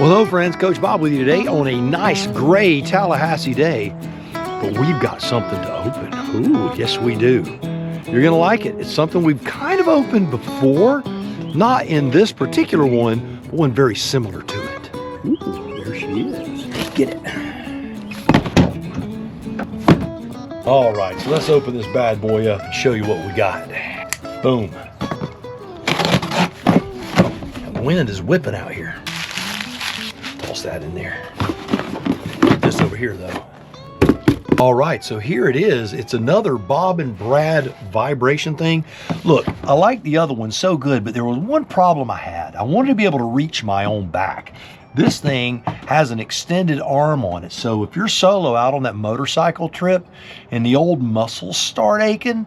Well, hello friends, Coach Bob with you today on a nice gray Tallahassee day, but we've got something to open. Ooh, yes we do. You're gonna like it. It's something we've kind of opened before, not in this particular one, but one very similar to it. Ooh, there she is. Get it. All right, so let's open this bad boy up and show you what we got. Boom. The wind is whipping out here. Toss that in there. This over here though. All right, so here it is. It's another Bob and Brad vibration thing. Look, I like the other one so good, but there was one problem I had. I wanted to be able to reach my own back. This thing has an extended arm on it. So if you're solo out on that motorcycle trip and the old muscles start aching,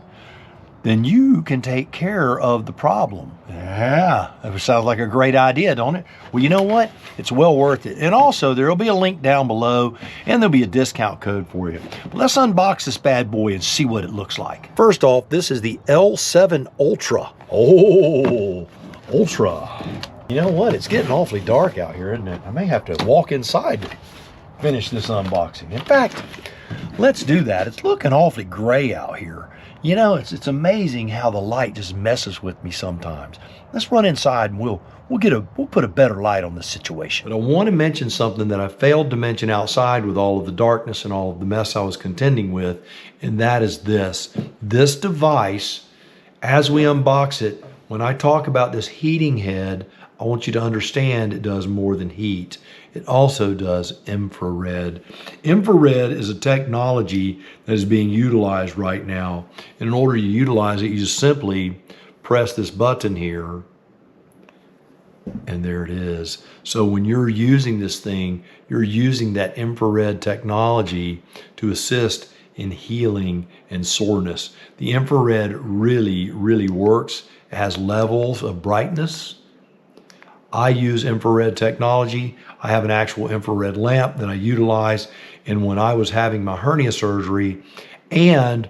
then you can take care of the problem. Yeah, that sounds like a great idea, don't it? Well, you know what? It's well worth it. And also, there'll be a link down below, and there'll be a discount code for you. But let's unbox this bad boy and see what it looks like. First off, this is the L7 Ultra. Oh, Ultra. You know what? It's getting awfully dark out here, isn't it? I may have to walk inside to finish this unboxing. In fact, let's do that. It's looking awfully gray out here. You know, it's amazing how the light just messes with me sometimes. Let's run inside and we'll put a better light on this situation. But I want to mention something that I failed to mention outside with all of the darkness and all of the mess I was contending with, and that is this. This device, as we unbox it, when I talk about this heating head, I want you to understand it does more than heat. It also does infrared. Infrared is a technology that is being utilized right now. And in order to utilize it, you just simply press this button here, and there it is. So when you're using this thing, you're using that infrared technology to assist in healing and soreness. The infrared really, really works. It has levels of brightness. I use infrared technology. I have an actual infrared lamp that I utilize. And when I was having my hernia surgery and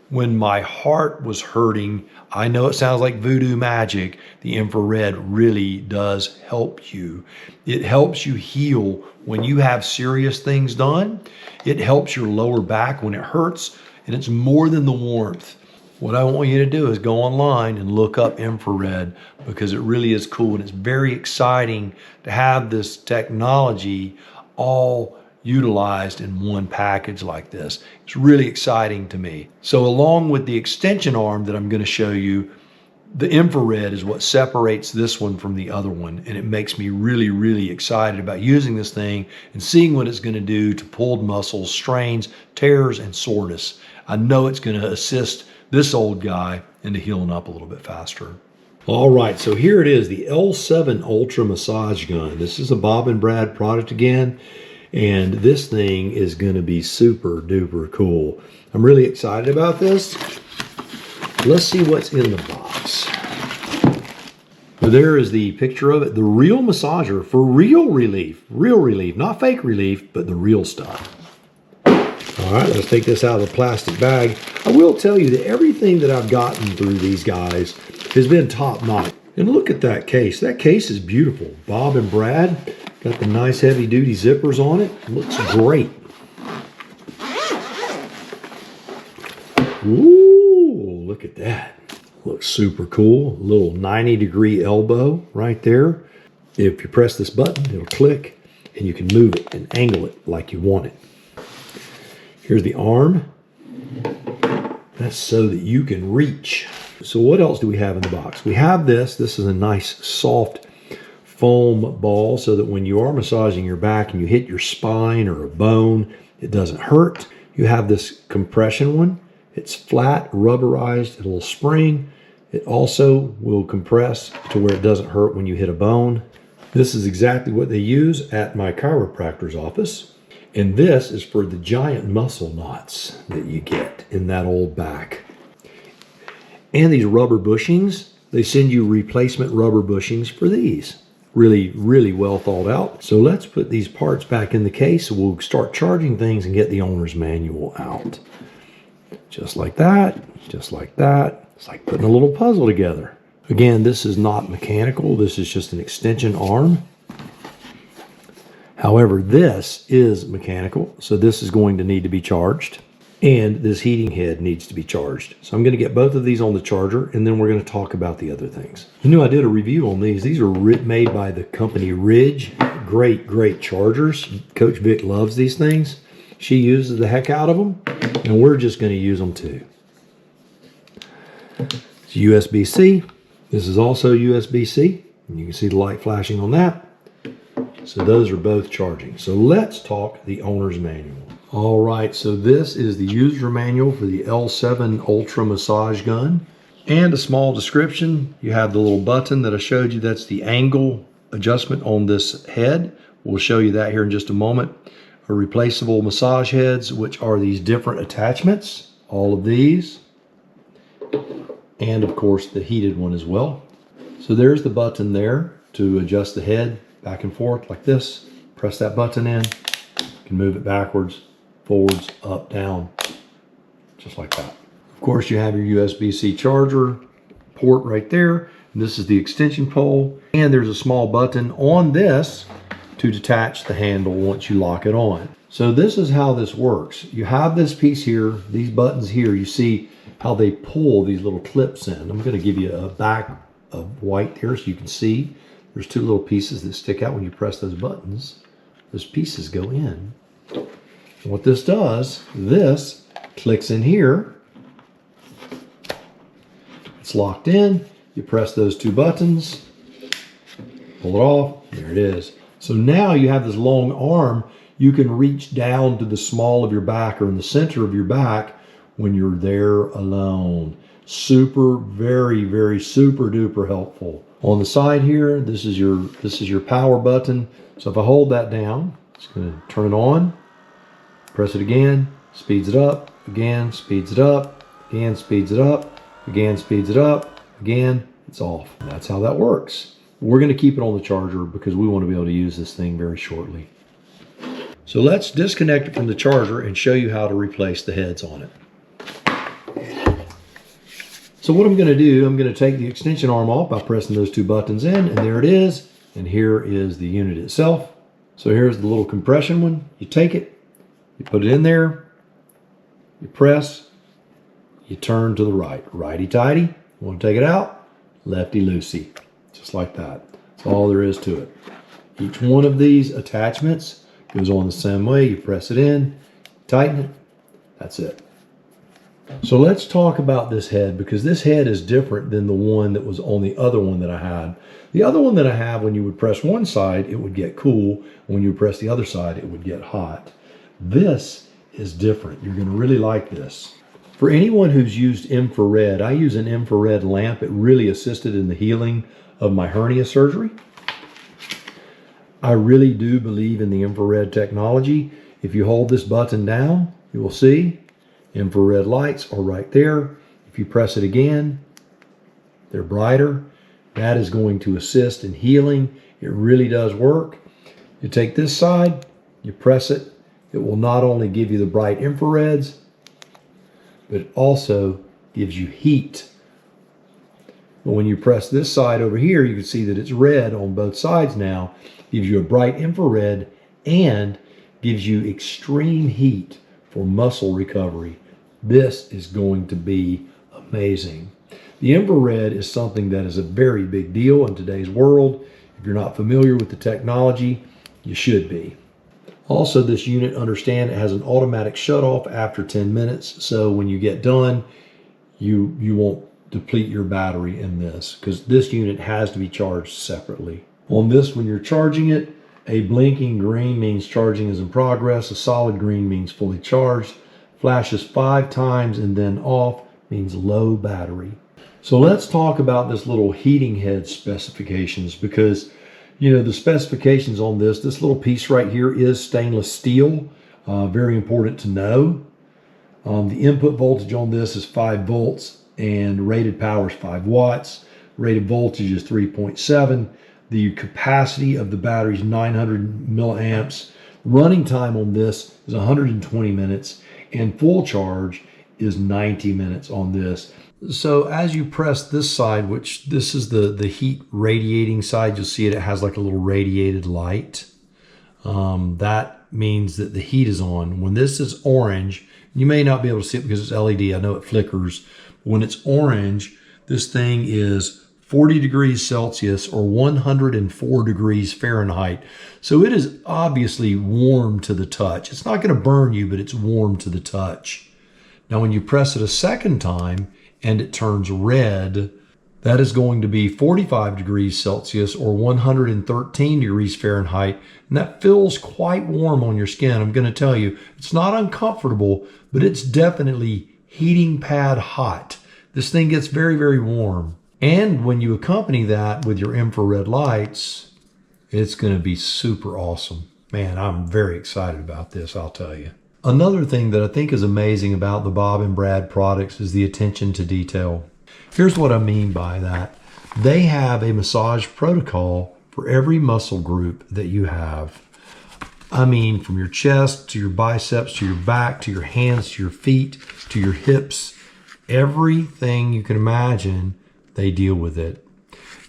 when my heart was hurting, I know it sounds like voodoo magic. The infrared really does help you. It helps you heal when you have serious things done. It helps your lower back when it hurts, and it's more than the warmth. What I want you to do is go online and look up infrared, because it really is cool and it's very exciting to have this technology all utilized in one package like this. It's really exciting to me. So along with the extension arm that I'm going to show you, the infrared is what separates this one from the other one, and it makes me really, really excited about using this thing and seeing what it's going to do to pulled muscles, strains, tears, and soreness. I know it's going to assist this old guy into healing up a little bit faster. All right, so here it is, the L7 Ultra massage gun. This is a Bob and Brad product again, and this thing is going to be super duper cool. I'm really excited about this. Let's see what's in the box. So there is the picture of it, the real massager for real relief, not fake relief, but the real stuff. All right, let's take this out of the plastic bag. I will tell you that everything that I've gotten through these guys has been top notch. And look at that case. That case is beautiful. Bob and Brad got the nice heavy duty zippers on it. Looks great. Ooh, look at that. Looks super cool. A little 90-degree elbow right there. If you press this button, it'll click and you can move it and angle it like you want it. Here's the arm. That's so that you can reach. So what else do we have in the box? We have this. This is a nice soft foam ball so that when you are massaging your back and you hit your spine or a bone, it doesn't hurt. You have this compression one. It's flat, rubberized, a little spring. It also will compress to where it doesn't hurt when you hit a bone. This is exactly what they use at my chiropractor's office. And this is for the giant muscle knots that you get in that old back. And these rubber bushings, they send you replacement rubber bushings for these. Really, really well thought out. So let's put these parts back in the case. We'll start charging things and get the owner's manual out. Just like that, just like that. It's like putting a little puzzle together. Again, this is not mechanical. This is just an extension arm. However, this is mechanical, so this is going to need to be charged, and this heating head needs to be charged. So I'm going to get both of these on the charger, and then we're going to talk about the other things. You know, I did a review on these. These are made by the company Ridge. Great chargers. Coach Vic loves these things. She uses the heck out of them, and we're just going to use them too. It's USB-C. This is also USB-C. And you can see the light flashing on that. So those are both charging. So let's talk the owner's manual. All right, so this is the user manual for the L7 Ultra massage gun. And a small description. You have the little button that I showed you. That's the angle adjustment on this head. We'll show you that here in just a moment. Replaceable massage heads, which are these different attachments. All of these. And of course the heated one as well. So there's the button there to adjust the head back and forth like this. Press that button in. You can move it backwards, forwards, up, down, just like that. Of course, you have your USB-C charger port right there. And this is the extension pole. And there's a small button on this to detach the handle once you lock it on. So this is how this works. You have this piece here, these buttons here. You see how they pull these little clips in. I'm going to give you a back of white here so you can see. There's two little pieces that stick out when you press those buttons. Those pieces go in. And what this does, this clicks in here. It's locked in. You press those two buttons, pull it off, there it is. So now you have this long arm. You can reach down to the small of your back or in the center of your back when you're there alone. Very super duper helpful. On the side here, this is your power button. So if I hold that down, it's going to turn it on. Press it again, speeds it up, again, speeds it up, again, speeds it up, again, speeds it up, again, it's off. And that's how that works. We're going to keep it on the charger because we want to be able to use this thing very shortly. So let's disconnect it from the charger and show you how to replace the heads on it. So what I'm going to do, I'm going to take the extension arm off by pressing those two buttons in, and there it is. And here is the unit itself. So here's the little compression one. You take it, you put it in there, you press, you turn to the right. Righty-tighty. You want to take it out, lefty-loosey. Just like that. That's all there is to it. Each one of these attachments goes on the same way. You press it in, tighten it, that's it. So let's talk about this head, because this head is different than the one that was on the other one that I had. The other one that I have, when you would press one side, it would get cool. When you would press the other side, it would get hot. This is different. You're going to really like this. For anyone who's used infrared, I use an infrared lamp. It really assisted in the healing of my hernia surgery. I really do believe in the infrared technology. If you hold this button down, you will see infrared lights are right there. If you press it again, they're brighter. That is going to assist in healing. It really does work. You take this side, you press it. It will not only give you the bright infrareds, but it also gives you heat. But when you press this side over here, you can see that it's red on both sides now. Gives you a bright infrared and gives you extreme heat for muscle recovery. This is going to be amazing. The infrared is something that is a very big deal in today's world. If you're not familiar with the technology, you should be. Also, this unit, understand, it has an automatic shut off after 10 minutes. So when you get done, you won't deplete your battery in this, because this unit has to be charged separately. On this, when you're charging it, a blinking green means charging is in progress. A solid green means fully charged. Flashes 5 times and then off means low battery. So let's talk about this little heating head specifications, because you know the specifications on this little piece right here is stainless steel. Very important to know. The input voltage on this is 5 volts and rated power is 5 watts. Rated voltage is 3.7. The capacity of the battery is 900 milliamps. Running time on this is 120 minutes and full charge is 90 minutes on this. So as you press this side, which this is the heat radiating side, you'll see it has like a little radiated light. that means that the heat is on. When this is orange, you may not be able to see it because it's LED. I know it flickers. When it's orange, this thing is 40 degrees Celsius or 104 degrees Fahrenheit. So it is obviously warm to the touch. It's not going to burn you, but it's warm to the touch. Now, when you press it a second time and it turns red, that is going to be 45 degrees Celsius or 113 degrees Fahrenheit. And that feels quite warm on your skin. I'm going to tell you, it's not uncomfortable, but it's definitely heating pad hot. This thing gets very, very warm. And when you accompany that with your infrared lights, it's going to be super awesome. Man, I'm very excited about this, I'll tell you. Another thing that I think is amazing about the Bob and Brad products is the attention to detail. Here's what I mean by that. They have a massage protocol for every muscle group that you have. I mean, from your chest to your biceps, to your back, to your hands, to your feet, to your hips, everything you can imagine, they deal with it.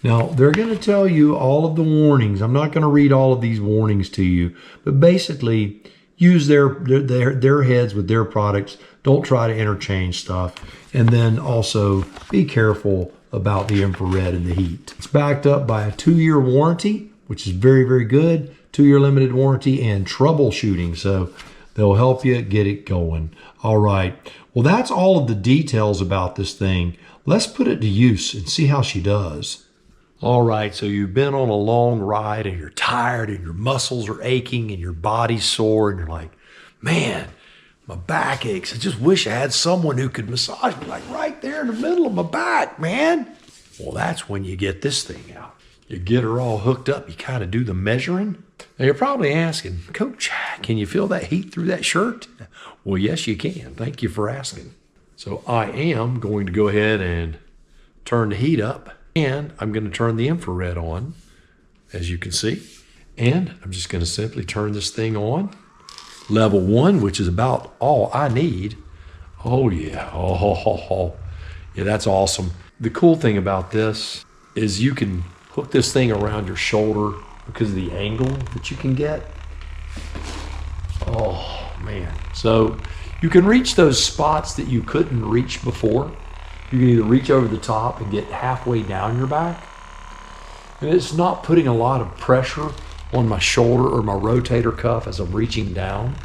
Now, they're going to tell you all of the warnings. I'm not going to read all of these warnings to you, but basically use their heads with their products. Don't try to interchange stuff. And then also be careful about the infrared and the heat. It's backed up by a 2-year warranty, which is very, very good. 2-year limited warranty and troubleshooting. So they'll help you get it going. All right. Well, that's all of the details about this thing. Let's put it to use and see how she does. All right, so you've been on a long ride and you're tired and your muscles are aching and your body's sore and you're like, man, my back aches. I just wish I had someone who could massage me like right there in the middle of my back, man. Well, that's when you get this thing out. You get her all hooked up. You kind of do the measuring. Now you're probably asking, Coach, can you feel that heat through that shirt? Well, yes, you can. Thank you for asking. So I am going to go ahead and turn the heat up. And I'm going to turn the infrared on, as you can see. And I'm just going to simply turn this thing on. Level 1, which is about all I need. Oh, yeah. Oh, yeah, that's awesome. The cool thing about this is you can hook this thing around your shoulder because of the angle that you can get. Oh, man. So you can reach those spots that you couldn't reach before. You can either reach over the top and get halfway down your back. And it's not putting a lot of pressure on my shoulder or my rotator cuff as I'm reaching down.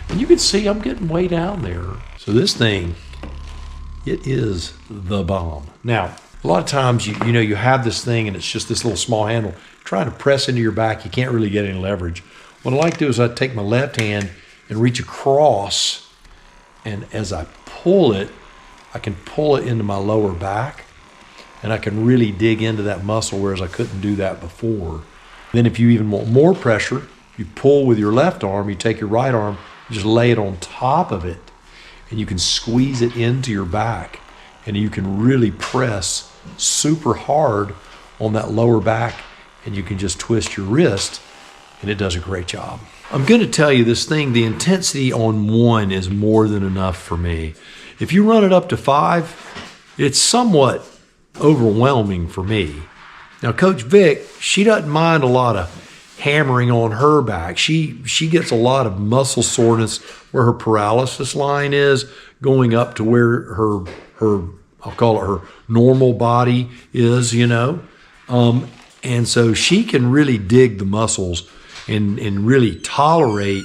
And you can see I'm getting way down there. So this thing, it is the bomb. Now, a lot of times, you know, you have this thing and it's just this little small handle. Trying to press into your back, you can't really get any leverage. What I like to do is I take my left hand and reach across. And as I pull it, I can pull it into my lower back and I can really dig into that muscle, whereas I couldn't do that before. Then if you even want more pressure, you pull with your left arm, you take your right arm, you just lay it on top of it and you can squeeze it into your back and you can really press super hard on that lower back and you can just twist your wrist and it does a great job. I'm going to tell you this thing, the intensity on 1 is more than enough for me. If you run it up to 5, it's somewhat overwhelming for me. Now, Coach Vic, she doesn't mind a lot of hammering on her back. She gets a lot of muscle soreness where her paralysis line is, going up to where her I'll call it her normal body is, you know. And so she can really dig the muscles and really tolerate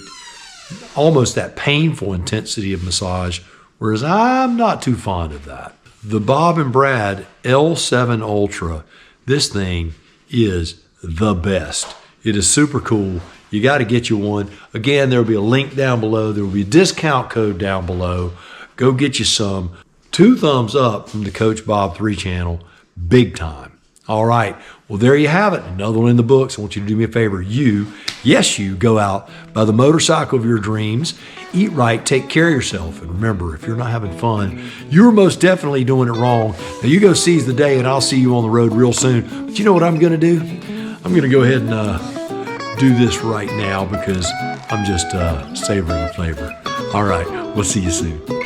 almost that painful intensity of massage, whereas I'm not too fond of that. The Bob and Brad L7 Ultra, this thing is the best. It is super cool. You got to get you one. Again, there will be a link down below. There will be a discount code down below. Go get you some. 2 thumbs up from the Coach Bob 3 channel. Big time. All right. Well, there you have it. Another one in the books. I want you to do me a favor. Yes, you go out, buy the motorcycle of your dreams, eat right, take care of yourself. And remember, if you're not having fun, you're most definitely doing it wrong. Now, you go seize the day, and I'll see you on the road real soon. But you know what I'm going to do? I'm going to go ahead and do this right now because I'm just savoring the flavor. All right. We'll see you soon.